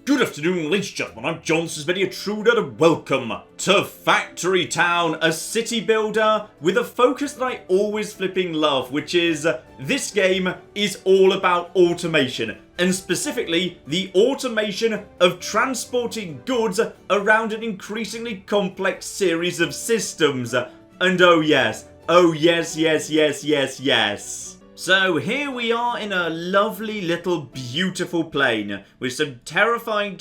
Good afternoon, ladies and gentlemen, I'm John, this is Video Chute, and welcome to Factory Town, a city builder with a focus that I always flipping love, which is, this game is all about automation, and specifically, the automation of transporting goods around an increasingly complex series of systems. And oh yes, yes. So here we are in a lovely little beautiful plane with some terrifying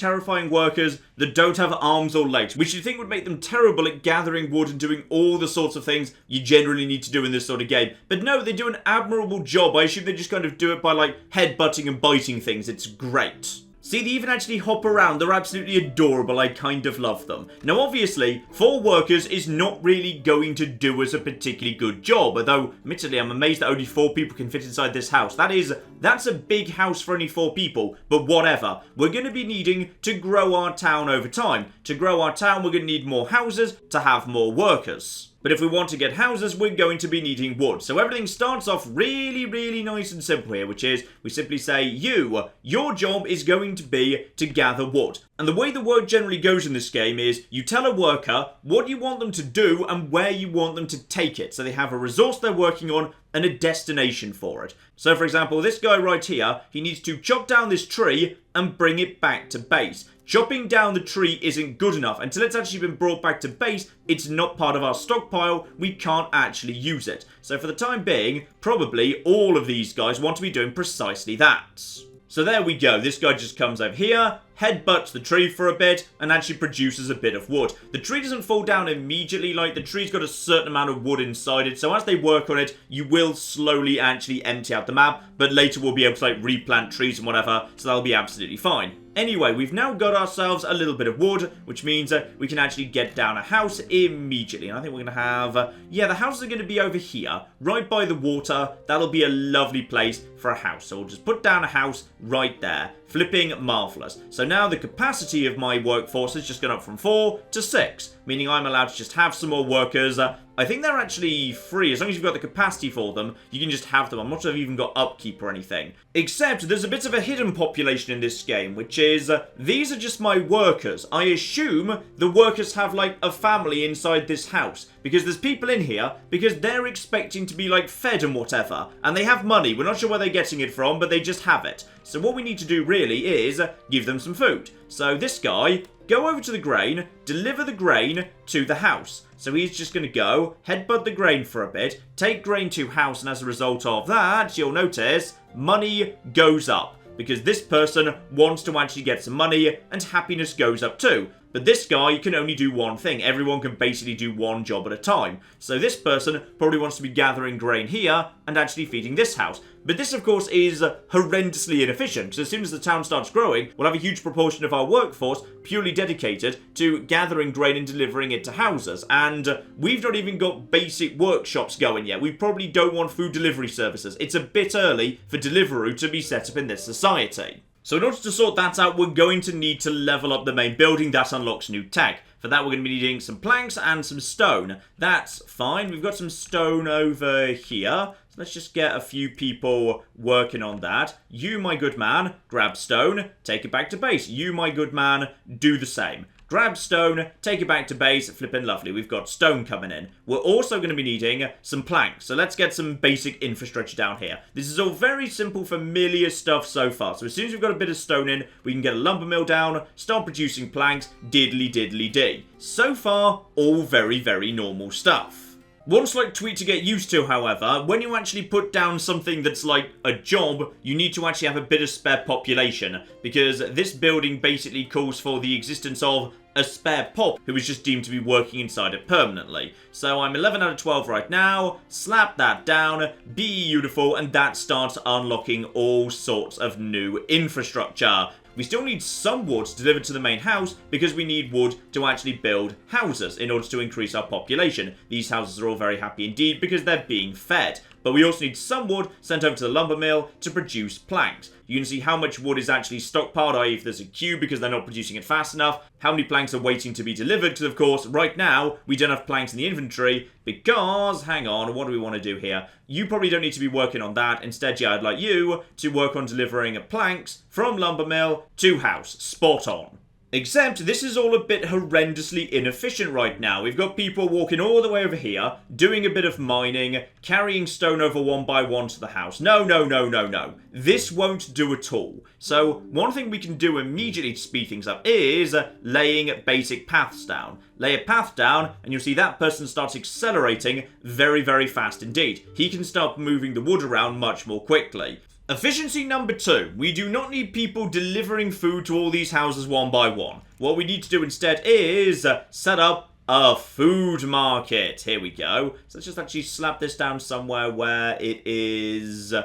workers that don't have arms or legs, which you'd think would make them terrible at gathering wood and doing all the sorts of things you generally need to do in this sort of game. But no, they do an admirable job. I assume they just kind of do it by like headbutting and biting things. It's great. See, they even actually hop around. They're absolutely adorable. I kind of love them. Now, obviously, 4 workers is not really going to do us a particularly good job. Although, admittedly, I'm amazed that only 4 people can fit inside this house. That's a big house for only 4 people. But whatever. We're going to be needing to grow our town over time. To grow our town, we're going to need more houses to have more workers. But if we want to get houses, we're going to be needing wood. So everything starts off really nice and simple here, which is we simply say, your job is going to be to gather wood. And the way the work generally goes in this game is you tell a worker what you want them to do and where you want them to take it. So they have a resource they're working on and a destination for it. So for example, this guy right here, he needs to chop down this tree and bring it back to base. Chopping down the tree isn't good enough. Until it's actually been brought back to base, it's not part of our stockpile. We can't actually use it. So for the time being, probably all of these guys want to be doing precisely that. So there we go. This guy just comes over here, headbutts the tree for a bit, and actually produces a bit of wood. The tree doesn't fall down immediately, like the tree's got a certain amount of wood inside it, so as they work on it, you will slowly actually empty out the map, but later we'll be able to like replant trees and whatever, so that'll be absolutely fine. Anyway, we've now got ourselves a little bit of wood, which means we can actually get down a house immediately. And I think we're going to have, the houses are going to be over here, right by the water. That'll be a lovely place for a house. So we'll just put down a house right there. Flipping marvellous. So now the capacity of my workforce has just gone up from 4 to 6, meaning I'm allowed to just have some more workers. I think they're actually free. As long as you've got the capacity for them, you can just have them. I'm not sure if you've even got upkeep or anything. Except there's a bit of a hidden population in this game, which is, these are just my workers. I assume the workers have, like, a family inside this house. Because there's people in here, because they're expecting to be, like, fed and whatever. And they have money. We're not sure where they're getting it from, but they just have it. So what we need to do, really, is give them some food. So this guy, go over to the grain, deliver the grain to the house. So he's just going to go, headbutt the grain for a bit, take grain to house, and as a result of that, you'll notice, money goes up. Because this person wants to actually get some money, and happiness goes up too. But this guy can only do one thing. Everyone can basically do one job at a time. So this person probably wants to be gathering grain here and actually feeding this house. But this, of course, is horrendously inefficient. So as soon as the town starts growing, we'll have a huge proportion of our workforce purely dedicated to gathering grain and delivering it to houses. And we've not even got basic workshops going yet. We probably don't want food delivery services. It's a bit early for Deliveroo to be set up in this society. So in order to sort that out, we're going to need to level up the main building. That unlocks new tech. For that, we're going to be needing some planks and some stone. That's fine. We've got some stone over here. So let's just get a few people working on that. You, my good man, grab stone, take it back to base. You, my good man, do the same. Grab stone, take it back to base, flippin' lovely. We've got stone coming in. We're also going to be needing some planks. So let's get some basic infrastructure down here. This is all very simple, familiar stuff so far. So as soon as we've got a bit of stone in, we can get a lumber mill down, start producing planks, diddly-diddly-dee. So far, all very normal stuff. One slight tweak to get used to, however, when you actually put down something that's like a job, you need to actually have a bit of spare population, because this building basically calls for the existence of a spare pop who is just deemed to be working inside it permanently. So I'm 11 out of 12 right now, slap that down, beautiful, and that starts unlocking all sorts of new infrastructure. We still need some wood delivered to the main house because we need wood to actually build houses in order to increase our population. These houses are all very happy indeed because they're being fed. but we also need some wood sent over to the lumber mill to produce planks. You can see how much wood is actually stockpiled, i.e. if there's a queue because they're not producing it fast enough, how many planks are waiting to be delivered, because of course, right now, we don't have planks in the inventory, because, hang on, what do we want to do here? You probably don't need to be working on that. Instead, yeah, I'd like you to work on delivering planks from lumber mill to house. Spot on. Except this is all a bit horrendously inefficient right now. We've got people walking all the way over here, doing a bit of mining, carrying stone over one by one to the house. No, no, no, no, no. This won't do at all. So one thing we can do immediately to speed things up is laying basic paths down. Lay a path down, and you'll see that person starts accelerating very, very fast indeed. He can start moving the wood around much more quickly. Efficiency number 2. We do not need people delivering food to all these houses one by one. What we need to do instead is set up a food market. Here we go. So let's just actually slap this down somewhere where it is...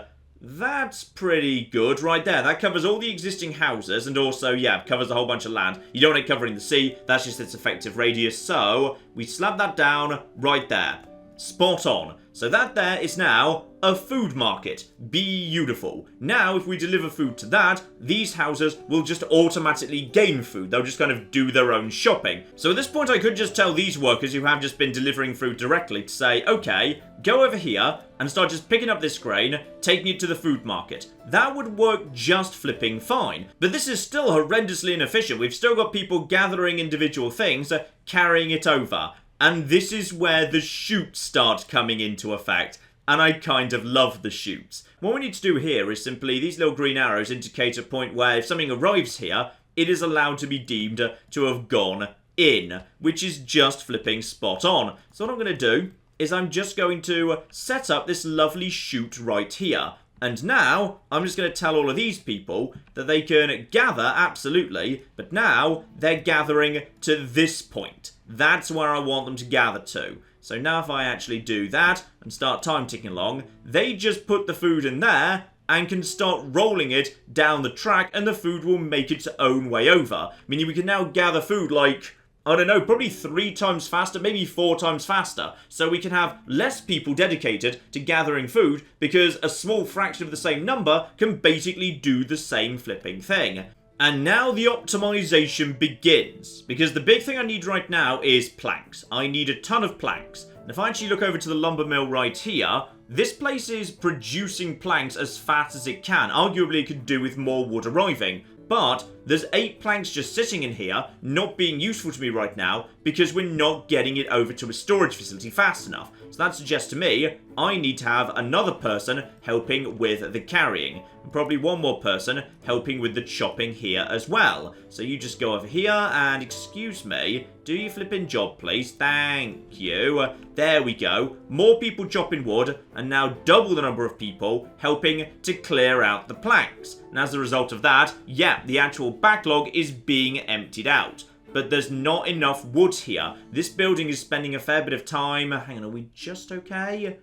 That's pretty good right there. That covers all the existing houses and also, yeah, covers a whole bunch of land. You don't want it covering the sea. That's just its effective radius. So we slap that down right there. Spot on. So that there is now a food market. Beautiful. Now, if we deliver food to that, these houses will just automatically gain food. They'll just kind of do their own shopping. So at this point, I could just tell these workers who have just been delivering food directly to say, okay, go over here and start just picking up this grain, taking it to the food market. That would work just flipping fine. But this is still horrendously inefficient. We've still got people gathering individual things, carrying it over. And this is where the chutes start coming into effect. And I kind of love the chutes. What we need to do here is simply, these little green arrows indicate a point where if something arrives here, it is allowed to be deemed to have gone in, which is just flipping spot on. So what I'm going to do is I'm just going to set up this lovely chute right here. And now, I'm just going to tell all of these people that they can gather, absolutely, but now they're gathering to this point. That's where I want them to gather to. So now if I actually do that and start time ticking along, they just put the food in there and can start rolling it down the track and the food will make its own way over. Meaning we can now gather food like... I don't know, probably 3 times faster, maybe 4 times faster. So we can have less people dedicated to gathering food because a small fraction of the same number can basically do the same flipping thing. And now the optimization begins. Because the big thing I need right now is planks. I need a ton of planks. And if I actually look over to the lumber mill right here, this place is producing planks as fast as it can. Arguably it could do with more wood arriving. But there's 8 planks just sitting in here, not being useful to me right now, because we're not getting it over to a storage facility fast enough. So that suggests to me, I need to have another person helping with the carrying. And probably one more person helping with the chopping here as well. So you just go over here and, excuse me, do your flipping job please, thank you. There we go, more people chopping wood, and now double the number of people helping to clear out the planks. And as a result of that, yeah, the actual backlog is being emptied out. But there's not enough wood here. This building is spending a fair bit of time. Hang on, are we just okay?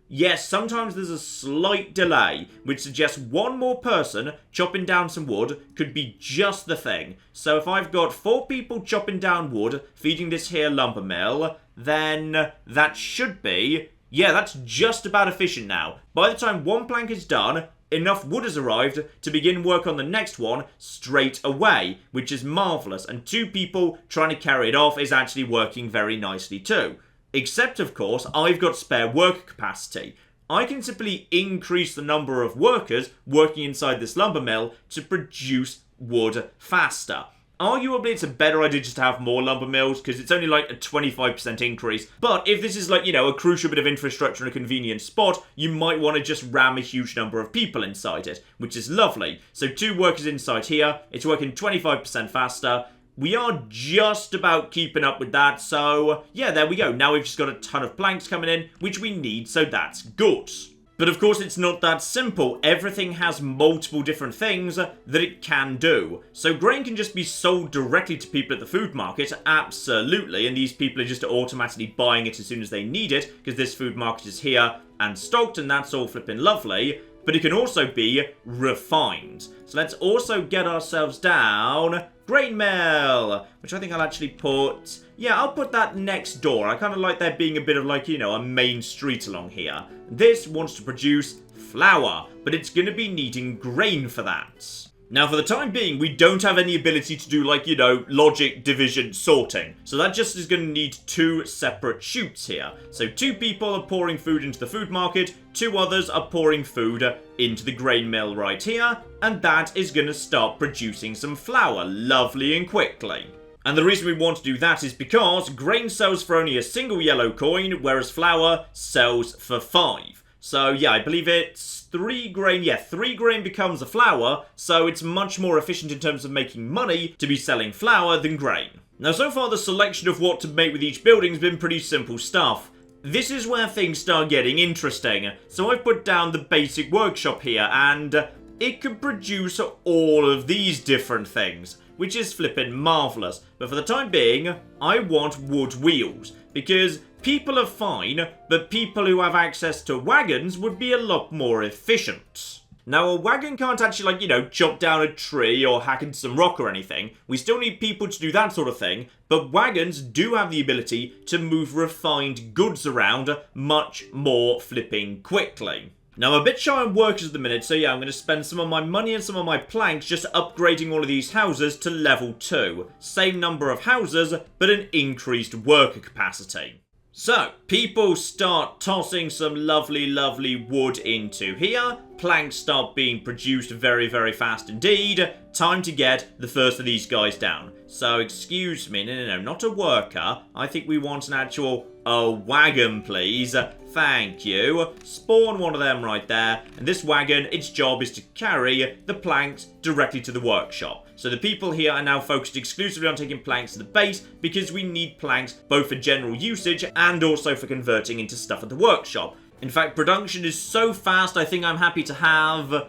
Yes, sometimes there's a slight delay, which suggests one more person chopping down some wood could be just the thing. So if I've got 4 people chopping down wood, feeding this here lumber mill, then that should be... Yeah, that's just about efficient now. By the time one plank is done, enough wood has arrived to begin work on the next one straight away, which is marvellous, and 2 people trying to carry it off is actually working very nicely too. Except, of course, I've got spare work capacity. I can simply increase the number of workers working inside this lumber mill to produce wood faster. Arguably, it's a better idea just to have more lumber mills, because it's only like a 25% increase. But if this is like, you know, a crucial bit of infrastructure in a convenient spot, you might want to just ram a huge number of people inside it, which is lovely. So 2 workers inside here, it's working 25% faster. We are just about keeping up with that, so yeah, there we go. Now we've just got a ton of planks coming in, which we need, so that's good. But of course, it's not that simple. Everything has multiple different things that it can do. So grain can just be sold directly to people at the food market, absolutely, and these people are just automatically buying it as soon as they need it, because this food market is here and stocked, and that's all flipping lovely. but it can also be refined. So let's also get ourselves down grain mill, which I think I'll actually put... Yeah, I'll put that next door. I kind of like there being a bit of like, you know, a main street along here. This wants to produce flour, but it's going to be needing grain for that. Now, for the time being, we don't have any ability to do, like, you know, logic, division, sorting. So that just is going to need 2 separate chutes here. So 2 people are pouring food into the food market, 2 others are pouring food into the grain mill right here, and that is going to start producing some flour lovely and quickly. And the reason we want to do that is because grain sells for only a single yellow coin, whereas flour sells for 5. So, yeah, I believe it's 3 grain. Yeah, 3 grain becomes a flour, so it's much more efficient in terms of making money to be selling flour than grain. Now, so far, the selection of what to make with each building has been pretty simple stuff. This is where things start getting interesting. So I've put down the basic workshop here, and it can produce all of these different things, which is flippin' marvellous. But for the time being, I want wood wheels, because people are fine, but people who have access to wagons would be a lot more efficient. Now, a wagon can't actually, like, you know, chop down a tree or hack into some rock or anything. We still need people to do that sort of thing, but wagons do have the ability to move refined goods around much more flipping quickly. Now, I'm a bit shy on workers at the minute, so yeah, I'm going to spend some of my money and some of my planks just upgrading all of these houses to level 2. Same number of houses, but an increased worker capacity. So, people start tossing some lovely, lovely wood into here. Planks start being produced very, very fast indeed. Time to get the first of these guys down. So, excuse me, no, not a worker. I think we want an actual, wagon, please. Thank you. Spawn one of them right there. And this wagon, its job is to carry the planks directly to the workshop. So the people here are now focused exclusively on taking planks to the base because we need planks both for general usage and also for converting into stuff at the workshop. In fact, production is so fast, I think I'm happy to have,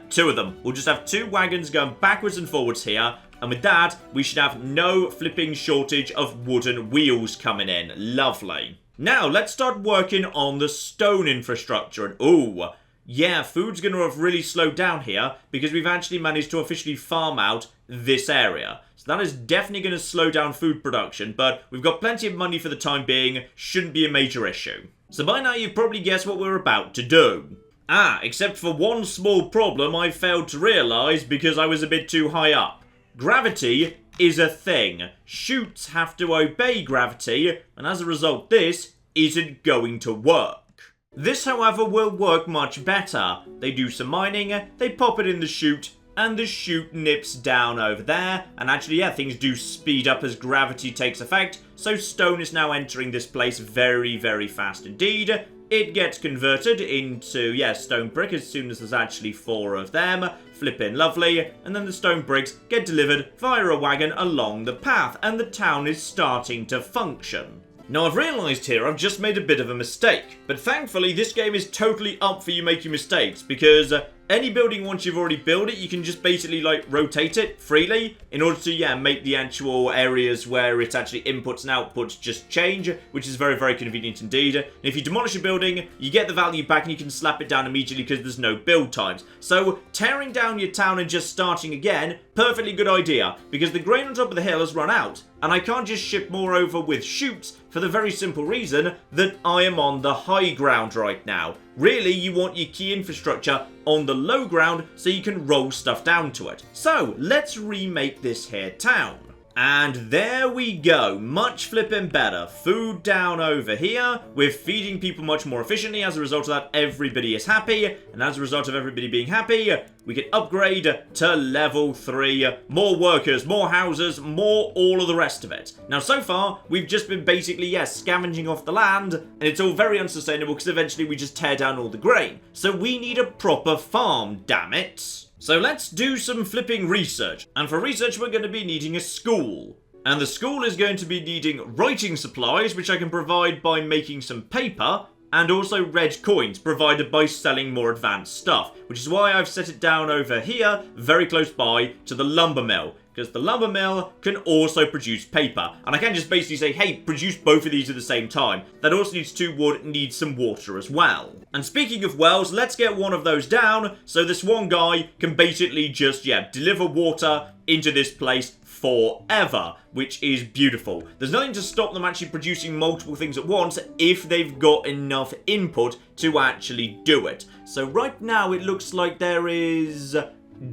2 of them. We'll just have 2 wagons going backwards and forwards here. And with that, we should have no flipping shortage of wooden wheels coming in. Lovely. Now, let's start working on the stone infrastructure. And ooh, yeah, food's going to have really slowed down here because we've actually managed to officially farm out this area. So that is definitely going to slow down food production, but we've got plenty of money for the time being. Shouldn't be a major issue. So by now, you've probably guessed what we're about to do. Except for one small problem I failed to realise because I was a bit too high up. Gravity is a thing. Chutes have to obey gravity, and as a result, this isn't going to work. This, however, will work much better. They do some mining, they pop it in the chute, and the chute nips down over there. And actually, yeah, things do speed up as gravity takes effect, so stone is now entering this place very, very fast indeed. It gets converted into, stone brick as soon as there's actually 4 of them. Flippin' lovely. And then the stone bricks get delivered via a wagon along the path, and the town is starting to function. Now, I've realised here I've just made a bit of a mistake, but thankfully this game is totally up for you making mistakes, because any building, once you've already built it, you can just basically, like, rotate it freely in order to, make the actual areas where it's actually inputs and outputs just change, which is very, very convenient indeed. And if you demolish a building, you get the value back and you can slap it down immediately because there's no build times. So, tearing down your town and just starting again, perfectly good idea, because the grain on top of the hill has run out, and I can't just ship more over with chutes for the very simple reason that I am on the high ground right now. Really, you want your key infrastructure on the low ground so you can roll stuff down to it. So, let's remake this here town. And there we go, much flipping better. Food down over here. We're feeding people much more efficiently. As a result of that, everybody is happy. And as a result of everybody being happy, we can upgrade to level 3. More workers, more houses, more all of the rest of it. Now, so far, we've just been basically, scavenging off the land. And it's all very unsustainable because eventually we just tear down all the grain. So we need a proper farm, damn it. So let's do some flipping research. And for research, we're going to be needing a school. And the school is going to be needing writing supplies, which I can provide by making some paper, and also red coins, provided by selling more advanced stuff, which is why I've set it down over here, very close by to the lumber mill. because the lumber mill can also produce paper. And I can just basically say, hey, produce both of these at the same time. That also needs 2 wood, needs some water as well. And speaking of wells, let's get one of those down, so this one guy can basically just, deliver water into this place forever, which is beautiful. There's nothing to stop them actually producing multiple things at once if they've got enough input to actually do it. So right now it looks like there is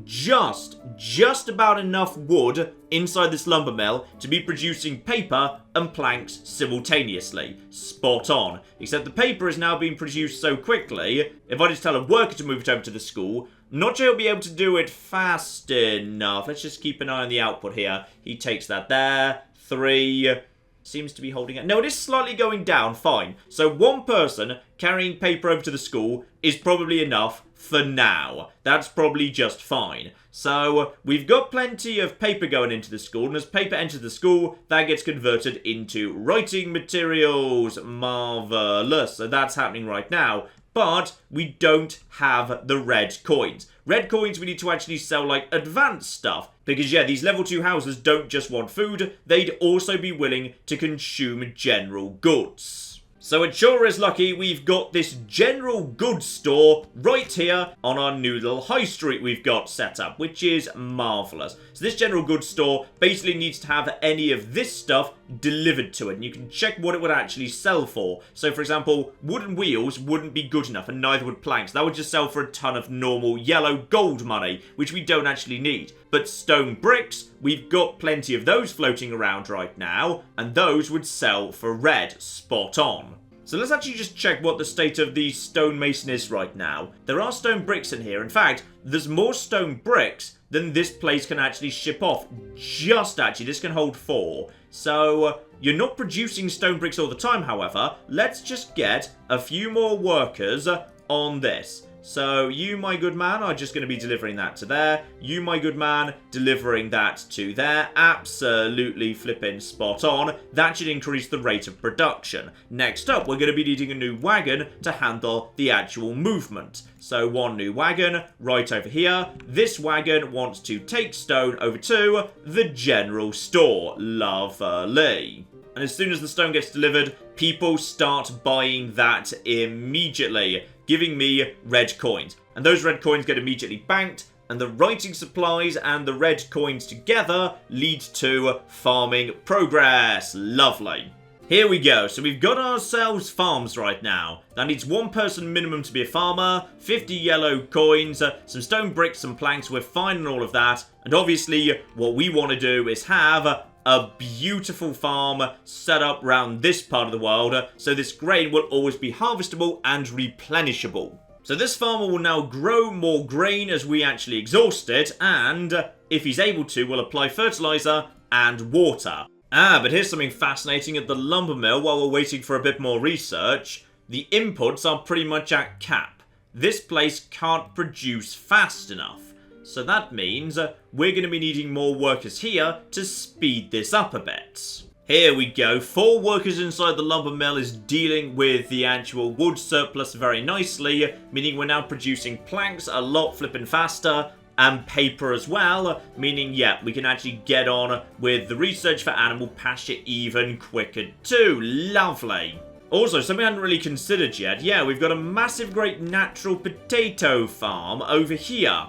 just about enough wood inside this lumber mill to be producing paper and planks simultaneously. Spot on. Except the paper is now being produced so quickly, if I just tell a worker to move it over to the school, not sure he'll be able to do it fast enough. Let's just keep an eye on the output here. He takes that there. 3. Seems to be holding it. No, it is slightly going down. Fine. So 1 person carrying paper over to the school is probably enough for now. That's probably just fine. So we've got plenty of paper going into the school, and as paper enters the school, that gets converted into writing materials. Marvelous. So that's happening right now. But we don't have the red coins. Red coins we need to actually sell like advanced stuff. Because these level 2 houses don't just want food, they'd also be willing to consume general goods. So it sure is lucky we've got this general goods store right here on our new little high street we've got set up, which is marvellous. So this general goods store basically needs to have any of this stuff delivered to it, and you can check what it would actually sell for. So for example, wooden wheels wouldn't be good enough, and neither would planks. That would just sell for a ton of normal yellow gold money, which we don't actually need. But stone bricks, we've got plenty of those floating around right now, and those would sell for red. Spot on. So let's actually just check what the state of the stonemason is right now. There are stone bricks in here. In fact, there's more stone bricks than this place can actually ship off. This can hold 4. So you're not producing stone bricks all the time, however. Let's just get a few more workers on this. So you, my good man, are just going to be delivering that to there. You, my good man, delivering that to there. Absolutely flipping spot on. That should increase the rate of production. Next up, we're going to be needing a new wagon to handle the actual movement. So 1 new wagon right over here. This wagon wants to take stone over to the general store. Lovely. And as soon as the stone gets delivered, people start buying that immediately, giving me red coins. And those red coins get immediately banked, and the writing supplies and the red coins together lead to farming progress. Lovely. Here we go. So we've got ourselves farms right now. That needs 1 person minimum to be a farmer, 50 yellow coins, some stone bricks, some planks. We're fine and all of that. And obviously, what we want to do is have a beautiful farm set up around this part of the world, so this grain will always be harvestable and replenishable. So this farmer will now grow more grain as we actually exhaust it, and if he's able to, will apply fertilizer and water. But here's something fascinating at the lumber mill while we're waiting for a bit more research. The inputs are pretty much at cap. This place can't produce fast enough. So that means we're going to be needing more workers here to speed this up a bit. Here we go. 4 workers inside the lumber mill is dealing with the actual wood surplus very nicely, meaning we're now producing planks a lot flipping faster, and paper as well, meaning, we can actually get on with the research for animal pasture even quicker too. Lovely. Also, something I hadn't really considered yet. We've got a massive, great natural potato farm over here.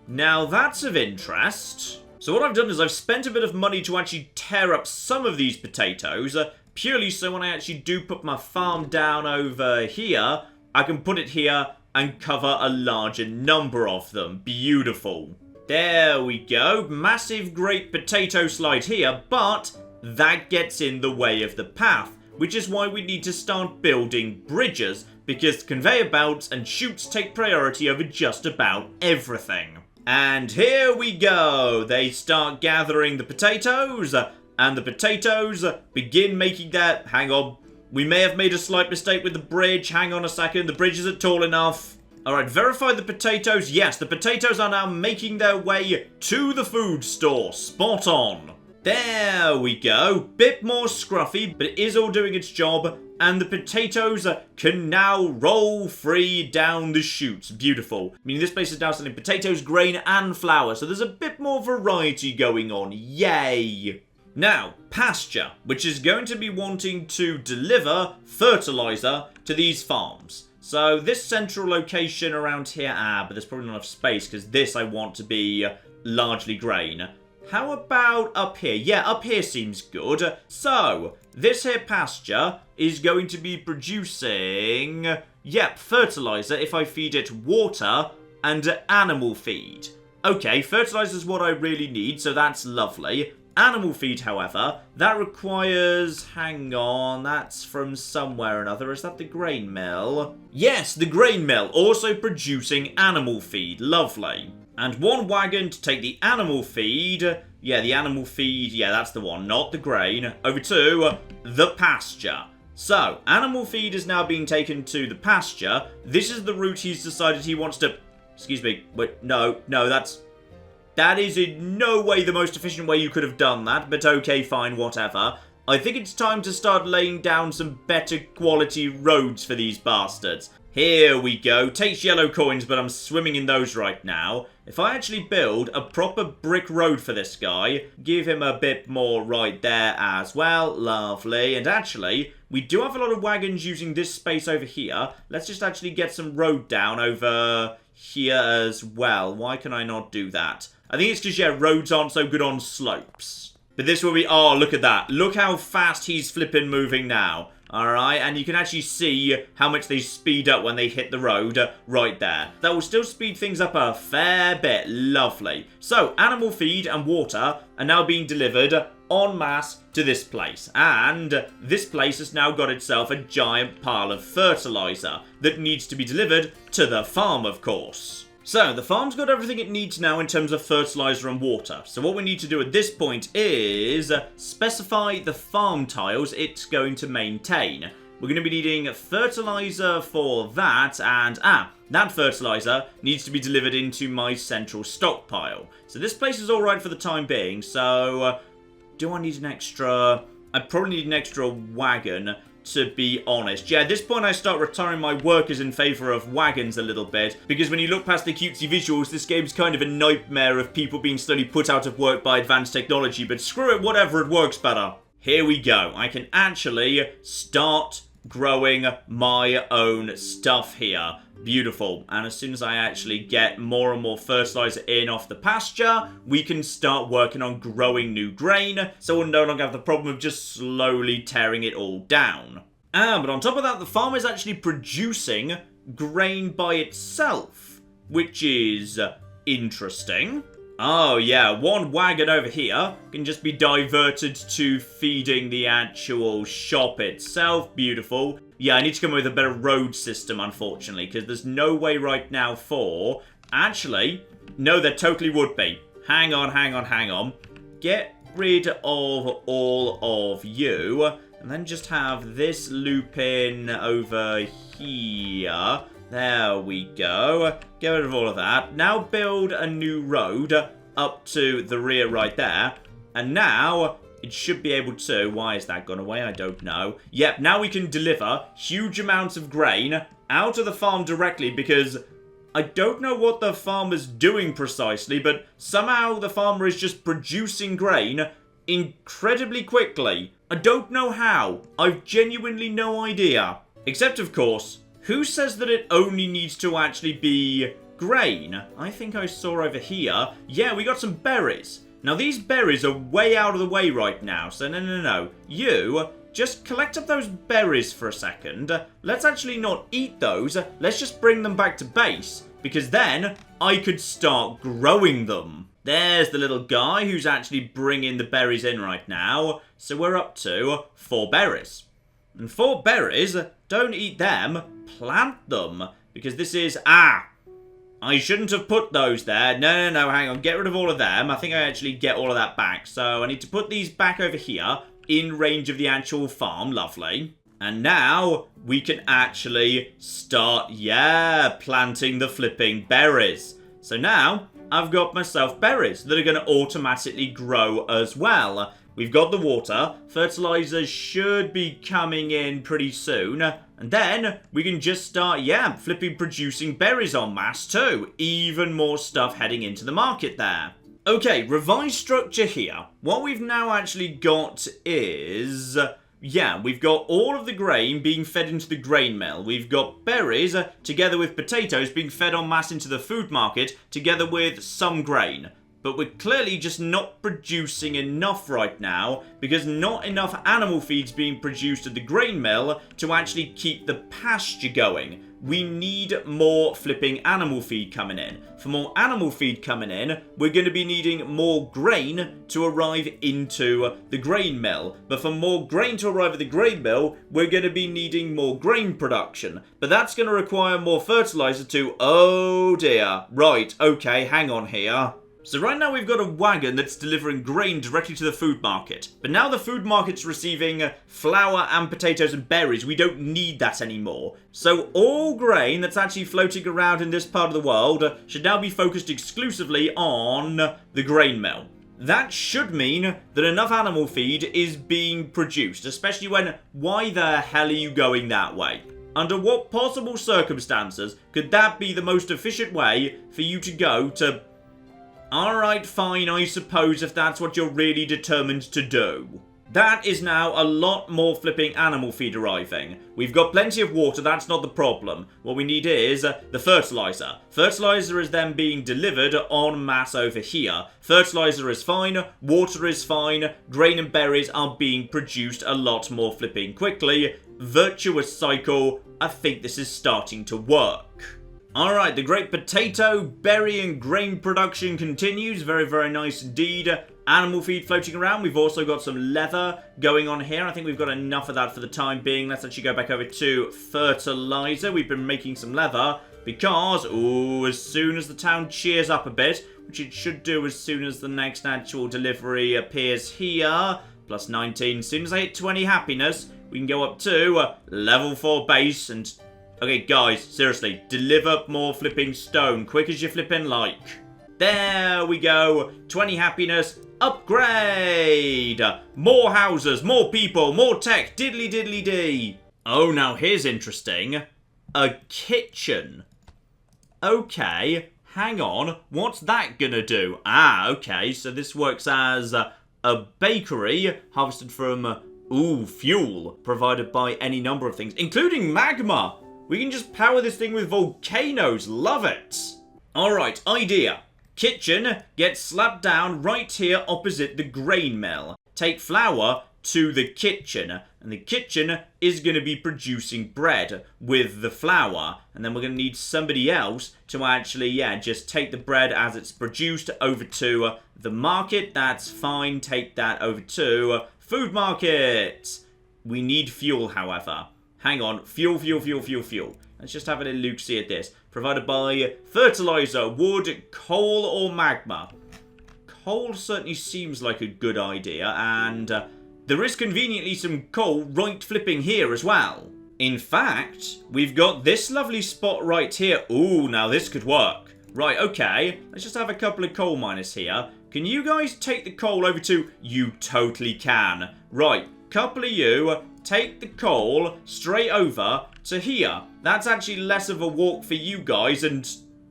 Now that's of interest. So what I've done is I've spent a bit of money to actually tear up some of these potatoes, purely so when I actually do put my farm down over here, I can put it here and cover a larger number of them. Beautiful. There we go. Massive great potato slide here, but that gets in the way of the path, which is why we need to start building bridges, because conveyor belts and chutes take priority over just about everything. And here we go. They start gathering the potatoes, and the potatoes begin making their... Hang on. We may have made a slight mistake with the bridge. Hang on a second. The bridge isn't tall enough. Alright, verify the potatoes. Yes, the potatoes are now making their way to the food store. Spot on. There we go. Bit more scruffy, but it is all doing its job. and the potatoes can now roll free down the chutes. Beautiful. I mean, this place is now selling potatoes, grain, and flour, so there's a bit more variety going on. Yay! Now, pasture, which is going to be wanting to deliver fertilizer to these farms. So this central location around here, but there's probably not enough space because this I want to be largely grain. How about up here? Yeah, up here seems good. So, this here pasture is going to be producing, fertilizer if I feed it water and animal feed. Okay, fertilizer is what I really need, so that's lovely. Animal feed, however, that requires... Hang on, that's from somewhere or another. Is that the grain mill? Yes, the grain mill, also producing animal feed. Lovely. And one wagon to take the animal feed. Yeah, the animal feed. Yeah, that's the one, not the grain. Over to the pasture. So, animal feed is now being taken to the pasture. This is the route he's decided he wants to... Excuse me. Wait, no, that is in no way the most efficient way you could have done that, but okay, fine, whatever. I think it's time to start laying down some better quality roads for these bastards. Here we go. Takes yellow coins, but I'm swimming in those right now. If I actually build a proper brick road for this guy, give him a bit more right there as well. Lovely. And actually, we do have a lot of wagons using this space over here. Let's just actually get some road down over here as well. Why can I not do that? I think it's because, roads aren't so good on slopes. But this will be... Oh, look at that. Look how fast he's flipping moving now. Alright, and you can actually see how much they speed up when they hit the road right there. That will still speed things up a fair bit. Lovely. So, animal feed and water are now being delivered en masse to this place. And this place has now got itself a giant pile of fertilizer that needs to be delivered to the farm, of course. So, the farm's got everything it needs now in terms of fertilizer and water. So what we need to do at this point is specify the farm tiles it's going to maintain. We're going to be needing fertilizer for that, and that fertilizer needs to be delivered into my central stockpile. So this place is alright for the time being, so do I need an extra... I probably need an extra wagon, to be honest. Yeah, at this point I start retiring my workers in favour of wagons a little bit, because when you look past the cutesy visuals, this game's kind of a nightmare of people being slowly put out of work by advanced technology, but screw it, whatever, it works better. Here we go. I can actually start growing my own stuff here. Beautiful. And as soon as I actually get more and more fertilizer in off the pasture, we can start working on growing new grain, so we'll no longer have the problem of just slowly tearing it all down. But on top of that, the farm is actually producing grain by itself, which is interesting. Oh yeah, one wagon over here can just be diverted to feeding the actual shop itself. Beautiful. Yeah, I need to come up with a better road system, unfortunately, because there's no way right now for... Actually, no, there totally would be. Hang on. Get rid of all of you, and then just have this loop in over here. There we go. Get rid of all of that. Now build a new road up to the rear right there. And now it should be able to... Why has that gone away? I don't know. Yep, now we can deliver huge amounts of grain out of the farm directly, because I don't know what the farmer's doing precisely, but somehow the farmer is just producing grain incredibly quickly. I don't know how. I've genuinely no idea. Except, of course... Who says that it only needs to actually be grain? I think I saw over here. Yeah, we got some berries. Now, these berries are way out of the way right now, so no. You, just collect up those berries for a second. Let's actually not eat those. Let's just bring them back to base, because then I could start growing them. There's the little guy who's actually bringing the berries in right now. So we're up to 4 berries. And 4 berries, don't eat them, plant them. Because this is... I shouldn't have put those there. No, hang on. Get rid of all of them. I think I actually get all of that back. So I need to put these back over here in range of the actual farm. Lovely. And now we can actually start, planting the flipping berries. So now I've got myself berries that are going to automatically grow as well. We've got the water. Fertilizer should be coming in pretty soon. And then we can just start, yeah, flipping producing berries en masse too. Even more stuff heading into the market there. Okay, revised structure here. What we've now actually got is... yeah, we've got all of the grain being fed into the grain mill. We've got berries, together with potatoes, being fed en masse into the food market, together with some grain. But we're clearly just not producing enough right now, because not enough animal feed's being produced at the grain mill to actually keep the pasture going. We need more flipping animal feed coming in. For more animal feed coming in, we're going to be needing more grain to arrive into the grain mill. But for more grain to arrive at the grain mill, we're going to be needing more grain production. But that's going to require more fertilizer too. Oh dear. Right, okay, hang on here. So right now we've got a wagon that's delivering grain directly to the food market. But now the food market's receiving flour and potatoes and berries. We don't need that anymore. So all grain that's actually floating around in this part of the world should now be focused exclusively on the grain mill. That should mean that enough animal feed is being produced, especially when, why the hell are you going that way? Under what possible circumstances could that be the most efficient way for you to go to... Alright, fine, I suppose if that's what you're really determined to do. That is now a lot more flipping animal feed arriving. We've got plenty of water, that's not the problem. What we need is the fertilizer. Fertilizer is then being delivered en masse over here. Fertilizer is fine, water is fine, grain and berries are being produced a lot more flipping quickly. Virtuous cycle, I think this is starting to work. Alright, the great potato, berry and grain production continues. Very, very nice indeed. Animal feed floating around. We've also got some leather going on here. I think we've got enough of that for the time being. Let's actually go back over to fertilizer. We've been making some leather because, ooh, as soon as the town cheers up a bit, which it should do as soon as the next actual delivery appears here, plus 19. As soon as I hit 20 happiness, we can go up to level 4 base and... okay, guys, seriously, deliver more flipping stone, quick as you flipping like. There we go, 20 happiness, upgrade! More houses, more people, more tech, diddly diddly dee. Oh, now here's interesting. A kitchen. Okay, hang on, what's that gonna do? Ah, okay, so this works as a bakery harvested from, ooh, fuel provided by any number of things, including magma. We can just power this thing with volcanoes. Love it. Alright, idea. Kitchen gets slapped down right here opposite the grain mill. Take flour to the kitchen. And the kitchen is going to be producing bread with the flour. And then we're going to need somebody else to actually, yeah, just take the bread as it's produced over to the market. That's fine. Take that over to food market. We need fuel, however. Hang on. Fuel. Let's just have a little look-see at this. Provided by fertilizer, wood, coal, or magma. Coal certainly seems like a good idea, and there is conveniently some coal right flipping here as well. In fact, we've got this lovely spot right here. Ooh, now this could work. Right, okay. Let's just have a couple of coal miners here. Can you guys take the coal over to... You totally can. Right, couple of you... Take the coal straight over to here. That's actually less of a walk for you guys, and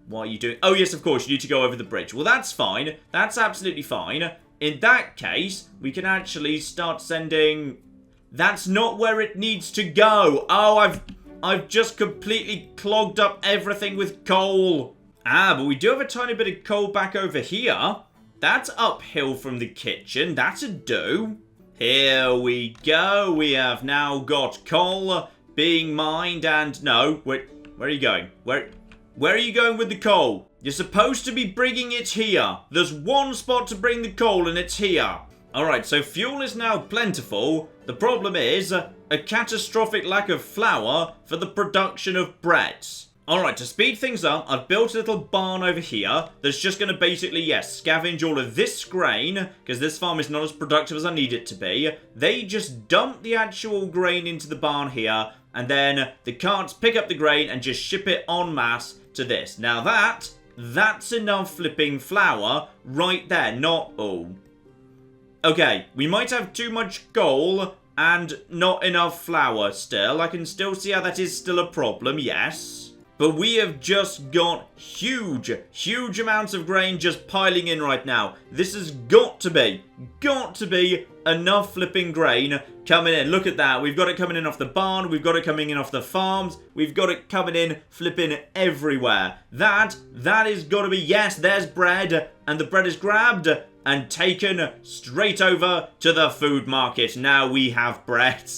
what are you doing? Oh, yes, of course, you need to go over the bridge. Well, that's fine. That's absolutely fine. In that case, we can actually start sending... That's not where it needs to go. Oh, I've just completely clogged up everything with coal. Ah, but we do have a tiny bit of coal back over here. That's uphill from the kitchen. That's a do. Here we go. We have now got coal being mined and... No, where are you going? Where are you going with the coal? You're supposed to be bringing it here. There's one spot to bring the coal and it's here. Alright, so fuel is now plentiful. The problem is a catastrophic lack of flour for the production of breads. Alright, to speed things up, I've built a little barn over here that's just going to basically, yes, scavenge all of this grain, because this farm is not as productive as I need it to be. They just dump the actual grain into the barn here, and then the carts pick up the grain and just ship it en masse to this. Now that's enough flipping flour right there, not... Oh. Okay, we might have too much coal and not enough flour still. I can still see how that is still a problem, yes. But we have just got huge amounts of grain just piling in right now. This has got to be enough flipping grain coming in. Look at that. We've got it coming in off the barn. We've got it coming in off the farms. We've got it coming in flipping everywhere. That is got to be, yes, there's bread. And the bread is grabbed and taken straight over to the food market. Now we have bread.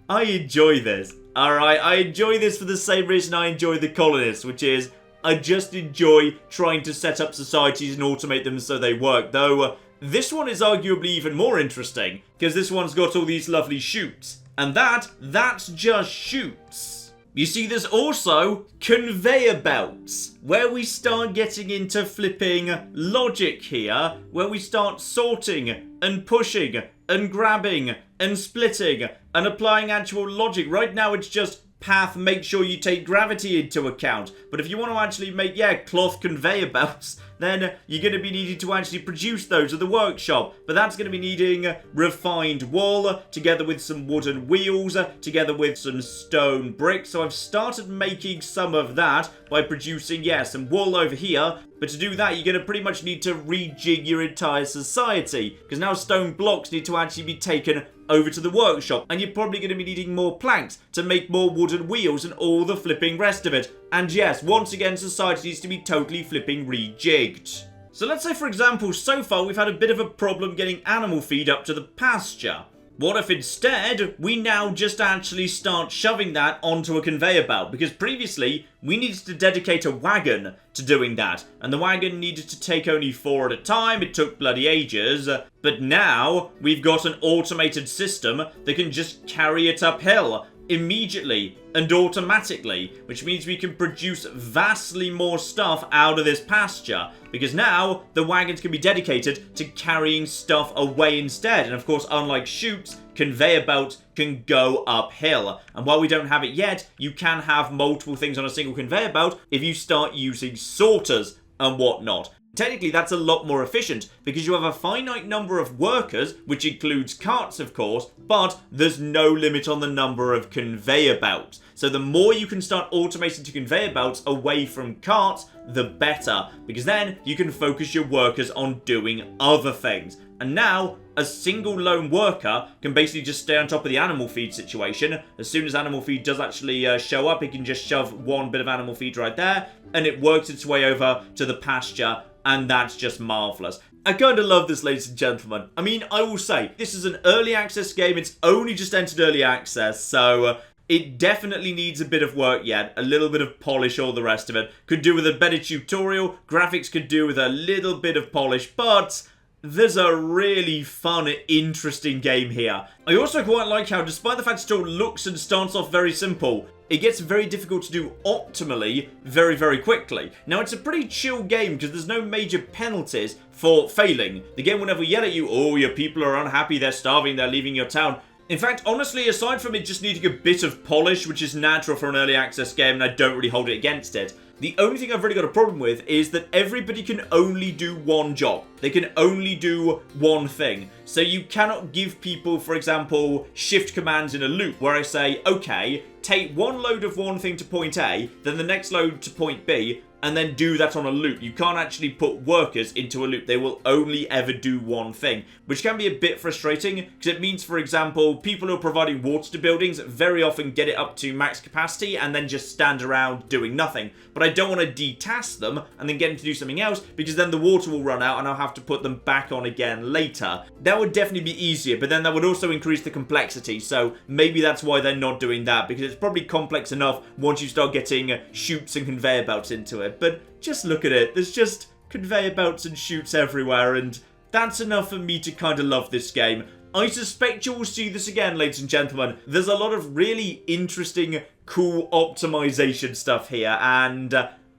I enjoy this. Alright, I enjoy this for the same reason I enjoy the colonists, which is I just enjoy trying to set up societies and automate them so they work. Though, this one is arguably even more interesting, because this one's got all these lovely chutes. And that's just chutes. You see, there's also conveyor belts, where we start getting into flipping logic here, where we start sorting and pushing and grabbing and splitting and applying actual logic. Right now it's just path, make sure you take gravity into account. But if you want to actually make, cloth conveyor belts, then you're going to be needing to actually produce those at the workshop. But that's going to be needing refined wool, together with some wooden wheels, together with some stone bricks. So I've started making some of that by producing, some wool over here. But to do that, you're going to pretty much need to rejig your entire society, because now stone blocks need to actually be taken over to the workshop, and you're probably going to be needing more planks to make more wooden wheels and all the flipping rest of it. And yes, once again, society needs to be totally flipping rejigged. So let's say, for example, so far we've had a bit of a problem getting animal feed up to the pasture. What if instead we now just actually start shoving that onto a conveyor belt? Because previously we needed to dedicate a wagon to doing that, and the wagon needed to take only 4 at a time. It took bloody ages. But now we've got an automated system that can just carry it uphill immediately and automatically, which means we can produce vastly more stuff out of this pasture, because now the wagons can be dedicated to carrying stuff away instead. And of course, unlike chutes, conveyor belts can go uphill. And while we don't have it yet, you can have multiple things on a single conveyor belt if you start using sorters and whatnot. Technically, that's a lot more efficient because you have a finite number of workers, which includes carts, of course, but there's no limit on the number of conveyor belts. So the more you can start automating to conveyor belts away from carts, the better, because then you can focus your workers on doing other things. And now, a single lone worker can basically just stay on top of the animal feed situation. As soon as animal feed does actually show up, he can just shove one bit of animal feed right there, and it works its way over to the pasture. And that's just marvellous. I kind of love this, ladies and gentlemen. I mean, I will say, this is an early access game. It's only just entered early access, so it definitely needs a bit of work yet. A little bit of polish, all the rest of it. Could do with a better tutorial. Graphics could do with a little bit of polish, but there's a really fun, interesting game here. I also quite like how, despite the fact it all looks and starts off very simple, it gets very difficult to do optimally very, very quickly. Now, it's a pretty chill game because there's no major penalties for failing. The game will never yell at you, oh, your people are unhappy, they're starving, they're leaving your town. In fact, honestly, aside from it just needing a bit of polish, which is natural for an early access game, and I don't really hold it against it, the only thing I've really got a problem with is that everybody can only do one job. They can only do one thing. So you cannot give people, for example, shift commands in a loop where I say, okay, take one load of one thing to point A, then the next load to point B, and then do that on a loop. You can't actually put workers into a loop. They will only ever do one thing, which can be a bit frustrating because it means, for example, people who are providing water to buildings very often get it up to max capacity and then just stand around doing nothing. But I don't want to detask them and then get them to do something else because then the water will run out and I'll have to put them back on again later. That would definitely be easier, but then that would also increase the complexity. So maybe that's why they're not doing that, because it's probably complex enough once you start getting chutes and conveyor belts into it. But just look at it. There's just conveyor belts and chutes everywhere, and that's enough for me to kind of love this game. I suspect you will see this again, ladies and gentlemen. There's a lot of really interesting, cool optimization stuff here, and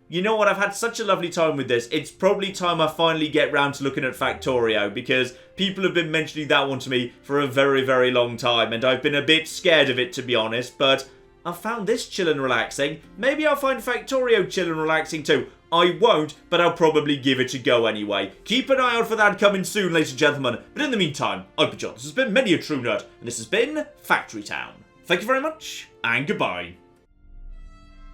you know what? I've had such a lovely time with this. It's probably time I finally get round to looking at Factorio, because people have been mentioning that one to me for a very, very long time, and I've been a bit scared of it, to be honest, but I've found this chill and relaxing. Maybe I'll find Factorio chill and relaxing too. I won't, but I'll probably give it a go anyway. Keep an eye out for that coming soon, ladies and gentlemen. But in the meantime, I've been John. This has been Many a True Nerd, and this has been Factory Town. Thank you very much, and goodbye.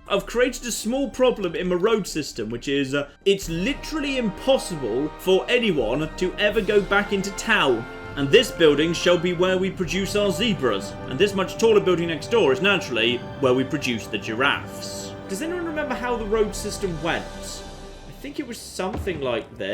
I've created a small problem in my road system, which is, it's literally impossible for anyone to ever go back into town. And this building shall be where we produce our zebras. And this much taller building next door is naturally where we produce the giraffes. Does anyone remember how the road system went? I think it was something like this.